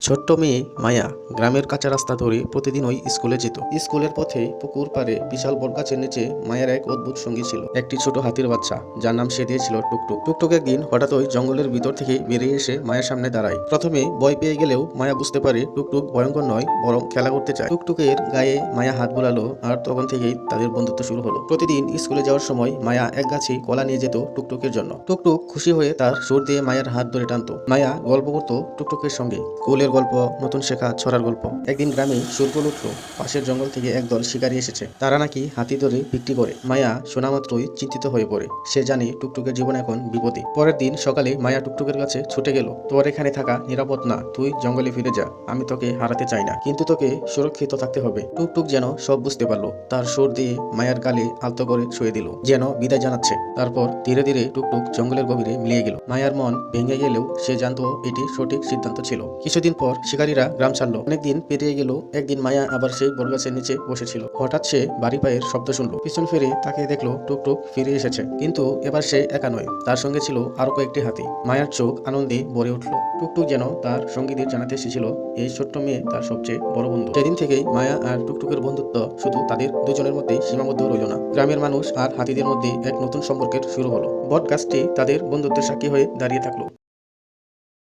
ছোট্ট মেয়ে মায়া গ্রামের কাঁচা রাস্তা ধরে প্রতিদিন ওই স্কুলে যেত। স্কুলের পথে পুকুর পাড়ে বিশাল বটগাছের নিচে মায়ের এক অদ্ভুত সঙ্গী ছিল, একটি ছোট হাতির বাচ্চা, যার নাম সে দিয়েছিল টুকটুক। টুকটুক একদিন হঠাৎ ওই জঙ্গলের ভিতর থেকে বেরিয়ে এসে মায়ের সামনে দাঁড়ায়। প্রথমে ভয় পেয়ে গেলেও মায়া বুঝতে পারে টুকটুক ভয়ঙ্কর নয়, বরং খেলা করতে চায়। টুকটুকের গায়ে মায়া হাত বুলালো, আর তখন থেকেই তাদের বন্ধুত্ব শুরু হলো। প্রতিদিন স্কুলে যাওয়ার সময় মায়া এক গাছে কলা নিয়ে যেত টুকটুকের জন্য। টুকটুক খুশি হয়ে তার সুর দিয়ে মায়ের হাত ধরে টানতো। মায়া গল্প করতো টুকটুকের সঙ্গে, কুলের গল্প, নতুন শেখা ছড়ার গল্প। একদিন গ্রামে সুরকল উঠল, পাশের জঙ্গল থেকে একদল শিকারী এসেছে। তারা নাকি হাতি ধরে বিক্রি করে। মায়া শোনা মাত্রই চিন্তিত হয়ে পড়ে। সে জানে টুকটুকের জীবন এখন বিপদে। পরের দিন সকালে মায়া টুকটুকের কাছে ছুটে গেল। তোর এখানে থাকা নিরাপদ না, তুই জঙ্গলে ফিরে যা। আমি তোকে হারাতে চাই না, কিন্তু তোকে সুরক্ষিত থাকতে হবে। টুকটুক যেন সব বুঝতে পারলো। তার সুর দিয়ে মায়ার গালে আলতো করে ছুঁয়ে দিল, যেন বিদায় জানাচ্ছে। তারপর ধীরে ধীরে টুকটুক জঙ্গলের গভীরে মিলিয়ে গেল। মায়ার মন ভেঙে গেলেও সে জানতো এটি সঠিক সিদ্ধান্ত ছিল। কিছুদিন পর শিকারীরা গ্রাম ছাড়লো। অনেকদিন পেরিয়ে গেল। একদিন মায়া আবার সেই বটগাছের নিচে বসেছিল। হঠাৎ সে বাড়ি পায়ের শব্দ শুনলো। পিছন ফিরে তাকে দেখলো টুকটুক ফিরে এসেছে, কিন্তু এবার সে একা নয়, তার সঙ্গে ছিল আরো কয়েকটি হাতি। মায়ার চোখ আনন্দে ভরে উঠল। টুকটুক যেন তার সঙ্গীদের জানাতে এসেছিল এই ছোট্ট মেয়ে তার সবচেয়ে বড় বন্ধু। সেদিন থেকেই মায়া আর টুকটুকের বন্ধুত্ব শুধু তাদের দুজনের মধ্যেই সীমাবদ্ধ রইল না, গ্রামের মানুষ আর হাতিদের মধ্যে এক নতুন সম্পর্কের শুরু হলো। বট গাছটি তাদের বন্ধুত্বের সাক্ষী হয়ে দাঁড়িয়ে থাকলো।